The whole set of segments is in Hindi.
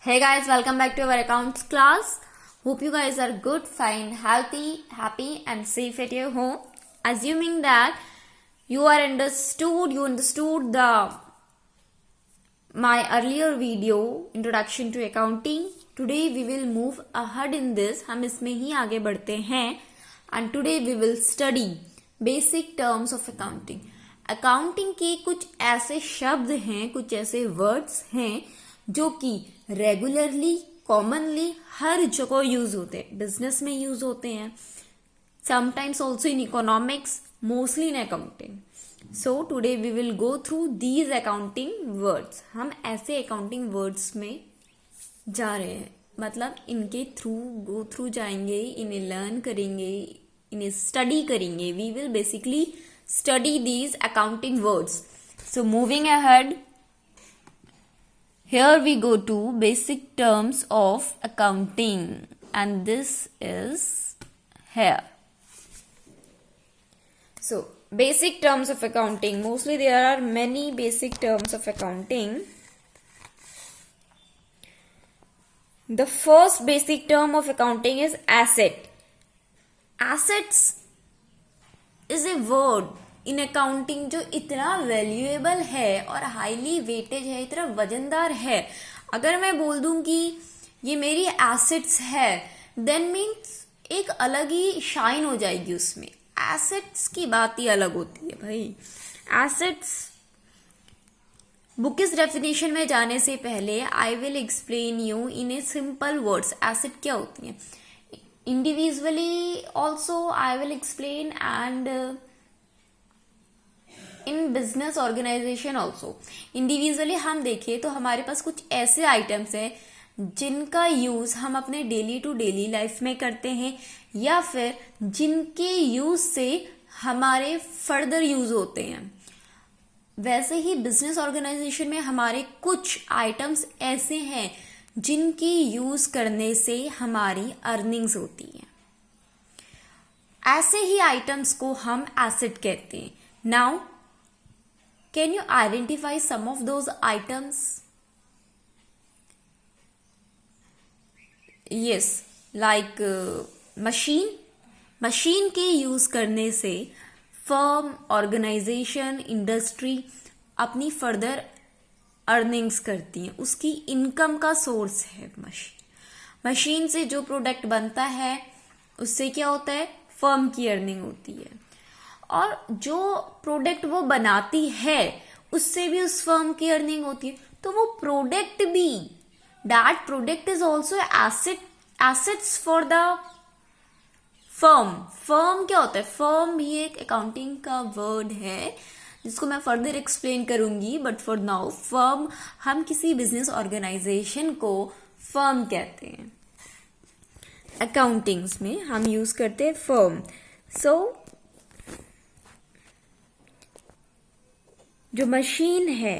Hey guys, welcome back to our accounts class. Hope you guys are good, fine, healthy, happy and safe at your home. Assuming that you understood the my earlier video introduction to accounting. Today we will move ahead in this. हम इसमें ही आगे बढ़ते हैं and today we will study basic terms of accounting. Accounting के कुछ ऐसे शब्द हैं, कुछ ऐसे वर्ड्स हैं जो कि रेगुलरली कॉमनली हर जगह यूज होते हैं. बिजनेस में यूज होते हैं, sometimes also in economics, mostly in accounting. So today we will go through these accounting words. हम ऐसे अकाउंटिंग वर्ड्स में जा रहे हैं, मतलब इनके गो थ्रू जाएंगे, इन्हें लर्न करेंगे, इन्हें स्टडी करेंगे. We will basically study these accounting words. So moving ahead, here we go to basic terms of accounting, and this is here. So basic terms of accounting, mostly there are many basic terms of accounting. The first basic term of accounting is asset. Assets is a word in accounting जो इतना वैल्यूएबल है और हाईली वेटेज है, इतना वजनदार है. अगर मैं बोल दूं कि ये मेरी एसेट्स है, देन मीन्स एक अलग ही शाइन हो जाएगी उसमें. एसेट्स की बात ही अलग होती है भाई. एसेट्स बुक इस डेफिनेशन में जाने से पहले I will explain you in a simple words asset क्या होती है. Individually also I will explain, and in business organization also. Individually हम देखें तो हमारे पास कुछ ऐसे आइटम्स हैं जिनका यूज हम अपने डेली टू डेली लाइफ में करते हैं, या फिर जिनके यूज से हमारे फर्दर यूज होते हैं. वैसे ही बिजनेस ऑर्गेनाइजेशन में हमारे कुछ आइटम्स ऐसे हैं जिनकी यूज करने से हमारी अर्निंग्स होती है. ऐसे ही आइटम्स को हम एसेट कहते हैं. Now can you identify some of those items? Yes, like machine के यूज करने से फर्म, ऑर्गेनाइजेशन, इंडस्ट्री अपनी फर्दर अर्निंग्स करती हैं. उसकी इनकम का सोर्स है मशीन से जो प्रोडक्ट बनता है उससे क्या होता है, फर्म की अर्निंग होती है. और जो प्रोडक्ट वो बनाती है उससे भी उस फर्म की अर्निंग होती है. तो वो प्रोडक्ट भी, that product is also assets for the firm क्या होता है? फर्म भी एक अकाउंटिंग का वर्ड है जिसको मैं फर्दर एक्सप्लेन करूंगी, बट फॉर नाउ फर्म, हम किसी बिजनेस ऑर्गेनाइजेशन को फर्म कहते हैं. अकाउंटिंग्स में हम यूज करते हैं फर्म. सो जो मशीन है,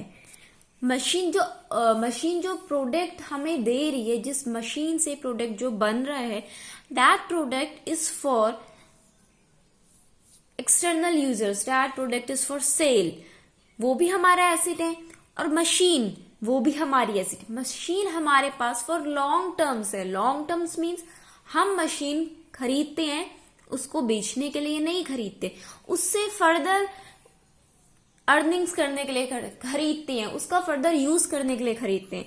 मशीन जो प्रोडक्ट हमें दे रही है, जिस मशीन से प्रोडक्ट जो बन रहा है, that product is for external users, that product is for cell. वो भी हमारा एसेट है, और मशीन वो भी हमारी एसेट है. मशीन हमारे पास फॉर लॉन्ग टर्म्स है. लॉन्ग टर्म्स मीन्स हम मशीन खरीदते हैं, उसको बेचने के लिए नहीं खरीदते, उससे फर्दर अर्निंग्स करने के लिए खरीदते हैं, उसका फर्दर यूज करने के लिए खरीदते हैं.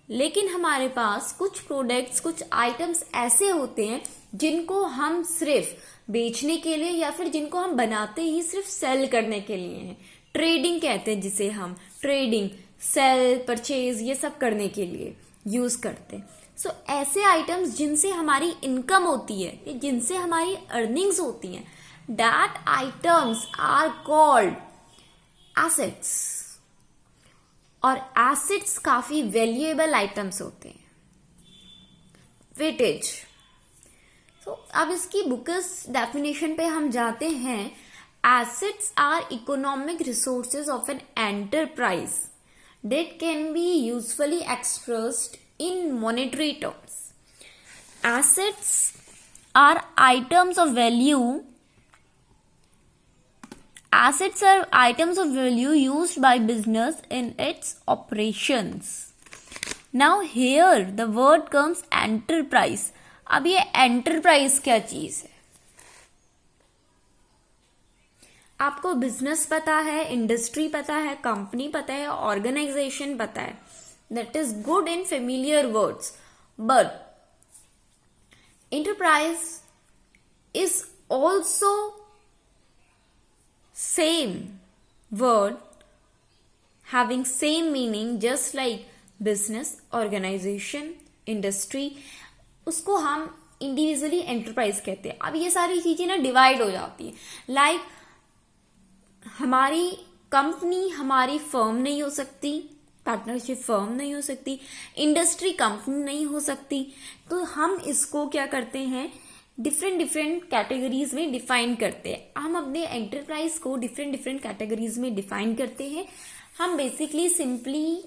लेकिन हमारे पास कुछ प्रोडक्ट्स, कुछ आइटम्स ऐसे होते हैं जिनको हम सिर्फ बेचने के लिए, या फिर जिनको हम बनाते ही सिर्फ सेल करने के लिए हैं. ट्रेडिंग कहते हैं जिसे हम. ट्रेडिंग, सेल, परचेज, ये सब करने के लिए यूज करते हैं. सो ऐसे आइटम्स जिनसे हमारी इनकम होती है, जिनसे हमारी अर्निंग्स होती हैं, that items are called assets. और एसेट्स काफी वैल्यूएबल आइटम्स होते हैं. वेटेज. तो अब इसकी बुकस डेफिनेशन पे हम जाते हैं. Assets are economic resources of an enterprise that can be usefully expressed in monetary terms. Assets are items of value. Assets are items of value used by business in its operations. Now here the word comes enterprise. अब ये एंटरप्राइज क्या चीज है? आपको बिजनेस पता है, इंडस्ट्री पता है, कंपनी पता है, ऑर्गेनाइजेशन पता है. That is good in familiar words. But enterprise is also same word having same meaning just like business, organization, industry. उसको हम इंडिविजुअली एंटरप्राइज कहते हैं. अब ये सारी चीजें ना डिवाइड हो जाती है. लाइक हमारी कंपनी हमारी फर्म नहीं हो सकती, पार्टनरशिप फर्म नहीं हो सकती, इंडस्ट्री कंपनी नहीं हो सकती. तो हम इसको क्या करते हैं, डिफरेंट कैटेगरीज में डिफाइन करते हैं. हम अपने एंटरप्राइज को डिफरेंट कैटेगरीज में डिफाइन करते हैं. हम basically simply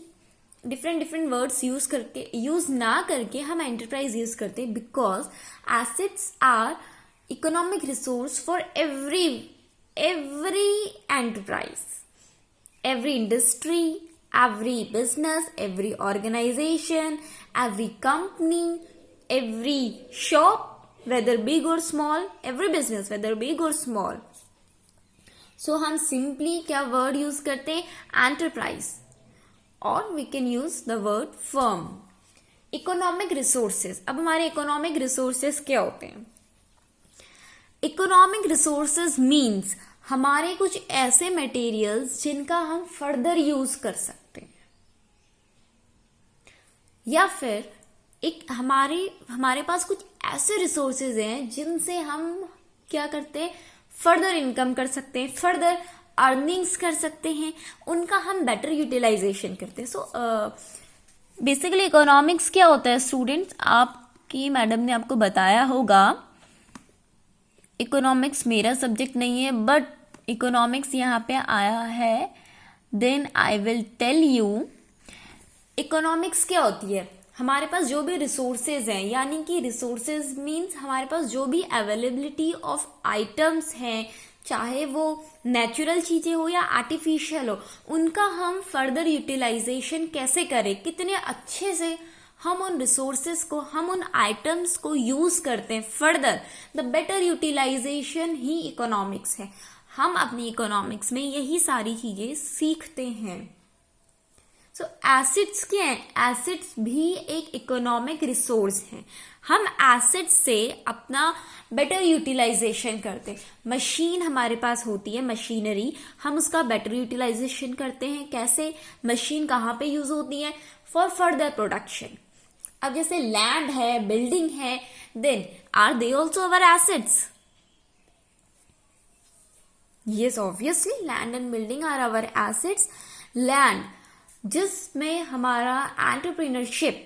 different words use ना करके हम एंटरप्राइज यूज करते हैं. Because assets are economic resource for every enterprise, every industry, every business, every organization, every company, every shop, whether big or small, every business, whether big or small. So हम simply क्या word use करते हैं, enterprise, or we can use the word firm. Economic resources. अब हमारे economic resources क्या होते हैं? Economic resources means हमारे कुछ ऐसे मटेरियल्स जिनका हम फर्दर यूज कर सकते हैं, या फिर एक हमारे पास कुछ ऐसे रिसोर्सेज हैं जिनसे हम क्या करते हैं, फर्दर इनकम कर सकते हैं, फर्दर अर्निंग्स कर सकते हैं, उनका हम बेटर यूटिलाइजेशन करते हैं. सो बेसिकली इकोनॉमिक्स क्या होता है स्टूडेंट्स, आपकी मैडम ने आपको बताया होगा. इकोनॉमिक्स मेरा सब्जेक्ट नहीं है, बट इकोनॉमिक्स यहाँ पे आया है. Then I will tell you economics क्या होती है. हमारे पास जो भी रिसोर्सेज हैं, यानी कि रिसोर्सेज मीन्स हमारे पास जो भी अवेलेबिलिटी ऑफ आइटम्स हैं, चाहे वो नेचुरल चीजें हो या आर्टिफिशियल हो, उनका हम फर्दर यूटिलाइजेशन कैसे करें, कितने अच्छे से हम उन रिसोर्सेस को, हम उन आइटम्स को यूज करते हैं फर्दर. द बेटर यूटिलाइजेशन ही इकोनॉमिक्स है. हम अपनी इकोनॉमिक्स में यही सारी चीजें सीखते हैं. सो एसेट्स क्या है? एसेट्स भी एक इकोनॉमिक रिसोर्स है. हम एसेट्स से अपना बेटर यूटिलाइजेशन करते हैं. मशीन हमारे पास होती है, मशीनरी, हम उसका बेटर यूटिलाइजेशन करते हैं. कैसे? मशीन कहाँ पे यूज होती है? For further production. अब जैसे लैंड है, बिल्डिंग है, then are they also our assets? Yes, obviously land and building are our assets. Land जिसमें हमारा एंटरप्रेन्योरशिप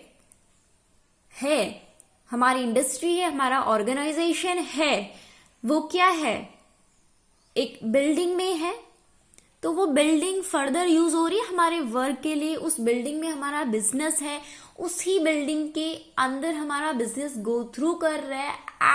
है, हमारी इंडस्ट्री है, हमारा ऑर्गेनाइजेशन है, वो क्या है, एक बिल्डिंग में है. तो वो बिल्डिंग फर्दर यूज हो रही है हमारे वर्क के लिए. उस बिल्डिंग में हमारा बिजनेस है, उसी बिल्डिंग के अंदर हमारा बिजनेस गो थ्रू कर रहा है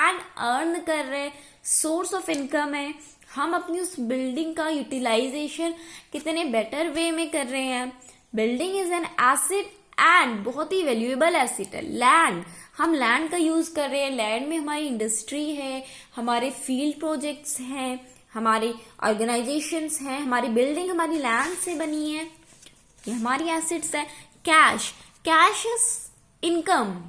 एंड अर्न कर रहा है, सोर्स ऑफ इनकम है. हम अपनी उस बिल्डिंग का यूटिलाइजेशन कितने बेटर वे में कर रहे हैं. Building is an asset and बहुत ही वैल्यूएबल एसेट है. लैंड, हम लैंड का यूज कर रहे हैं. लैंड में हमारी इंडस्ट्री है, हमारे फील्ड प्रोजेक्ट्स हैं, हमारे ऑर्गेनाइजेशंस हैं, हमारी बिल्डिंग हमारी लैंड से बनी है, ये हमारी एसेट्स है. Cash, cash is income,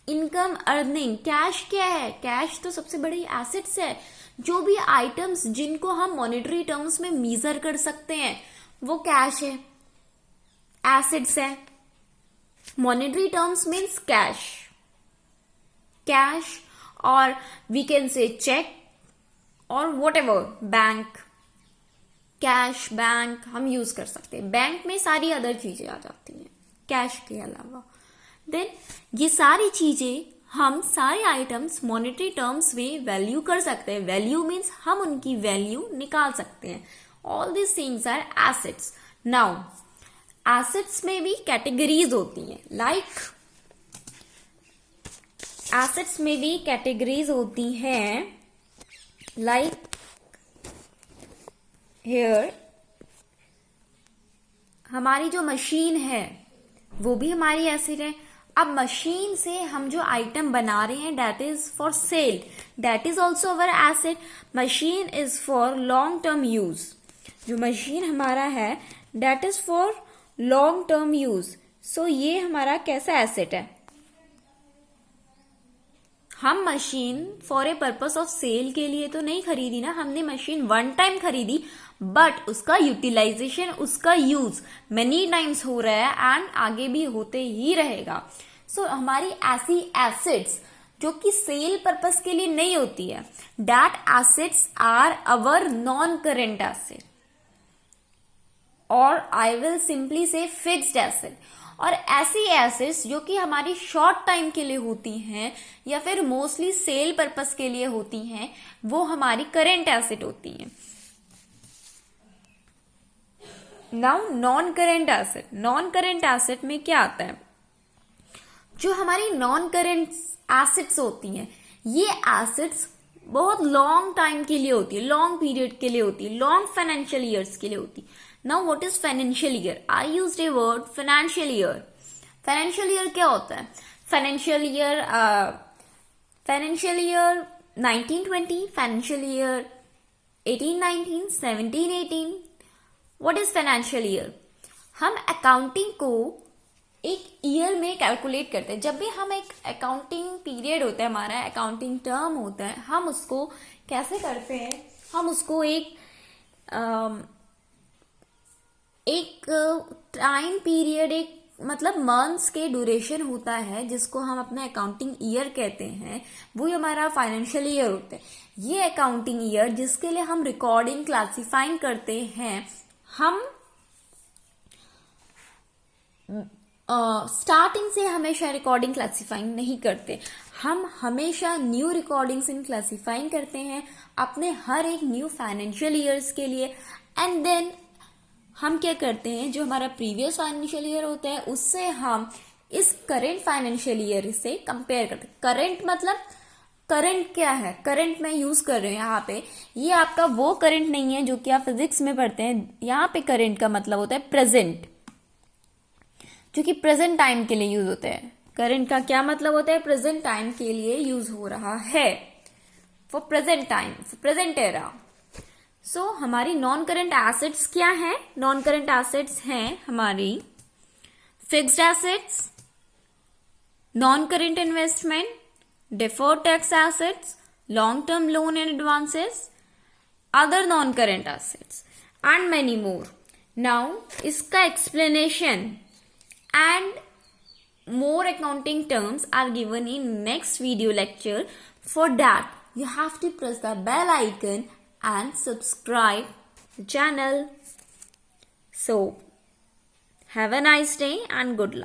income earning. Cash क्या है? कैश तो सबसे बड़ी एसेट्स है. जो भी आइटम्स जिनको हम मॉनेटरी टर्म्स में मेजर कर सकते हैं वो कैश है, एसेट्स है. Monetary terms means cash, cash, और वी कैन से चेक और what ever, bank, cash, bank हम यूज कर सकते हैं. बैंक में सारी अदर चीजें आ जाती हैं कैश के अलावा. देन ये सारी चीजें, हम सारे आइटम्स मॉनेटरी टर्म्स में वैल्यू कर सकते हैं. वैल्यू मीन्स हम उनकी वैल्यू निकाल सकते हैं. All this things are assets. Now assets में भी कैटेगरीज होती हैं. लाइक एसेट्स में भी कैटेगरीज होती हैं. लाइक हियर हमारी जो मशीन है वो भी हमारी एसेट है। अब मशीन से हम जो आइटम बना रहे हैं that is for sale, that is also our asset. Machine is for long term use, जो मशीन हमारा है that is for long term use. So ये हमारा कैसा एसेट है? हम machine for a purpose of sale के लिए तो नहीं खरीदी ना, हमने मशीन वन टाइम खरीदी, बट उसका यूटिलाइजेशन, उसका यूज मेनी टाइम्स हो रहा है एंड आगे भी होते ही रहेगा। सो हमारी ऐसी एसेट्स जो कि सेल पर्पस के लिए नहीं होती है, that assets are our non current asset, और I will simply say fixed asset. और ऐसी एसेट्स जो कि हमारी शॉर्ट टाइम के लिए होती हैं या फिर मोस्टली सेल पर्पस के लिए होती हैं, वो हमारी करेंट एसेट होती हैं। Now non current asset, non current asset में क्या आता है? जो हमारी नॉन करेंट एसेट्स होती हैं, ये एसेट्स बहुत लॉन्ग टाइम के लिए होती है, लॉन्ग पीरियड के लिए होती है, लॉन्ग फाइनेंशियल ईयर्स के लिए होती है। Now what is financial year? I used a word financial year. Financial year क्या होता है? Financial year 1920, financial year 1819, 1718। What is financial year? हम अकाउंटिंग को एक ईयर में कैलकुलेट करते हैं। जब भी हम एक अकाउंटिंग पीरियड होता है, हमारा अकाउंटिंग टर्म होता है, हम उसको कैसे करते हैं? हम उसको एक टाइम पीरियड, एक मतलब मंथ्स के ड्यूरेशन होता है जिसको हम अपना अकाउंटिंग ईयर कहते हैं, वो हमारा फाइनेंशियल ईयर होता है। ये अकाउंटिंग ईयर जिसके लिए हम रिकॉर्डिंग क्लासिफाइंग करते हैं, हम स्टार्टिंग से हमेशा रिकॉर्डिंग क्लासिफाइंग नहीं करते, हम हमेशा न्यू रिकॉर्डिंग्स इन क्लासिफाइंग करते हैं अपने हर एक न्यू फाइनेंशियल ईयर्स के लिए। एंड देन हम क्या करते हैं, जो हमारा प्रीवियस फाइनेंशियल ईयर होता है उससे हम इस करेंट फाइनेंशियल ईयर से कंपेयर करते हैं। करेंट मतलब करंट क्या है? करंट मैं यूज कर रही हूँ यहाँ पे, ये आपका वो करंट नहीं है जो कि आप फिजिक्स में पढ़ते हैं। यहाँ पे करंट का मतलब होता है प्रेजेंट, जो कि प्रेजेंट टाइम के लिए यूज होता है। करंट का क्या मतलब होता है? प्रेजेंट टाइम के लिए यूज हो रहा है, for present time, present era. So हमारी नॉन करंट एसेट्स क्या है? नॉन करंट एसेट्स हैं हमारी fixed assets, non current investment, deferred tax assets, long-term loan and advances, other non-current assets, and many more. Now, इसका explanation and more accounting terms are given in next video lecture. For that, you have to press the bell icon and subscribe the channel. So, have a nice day and good luck.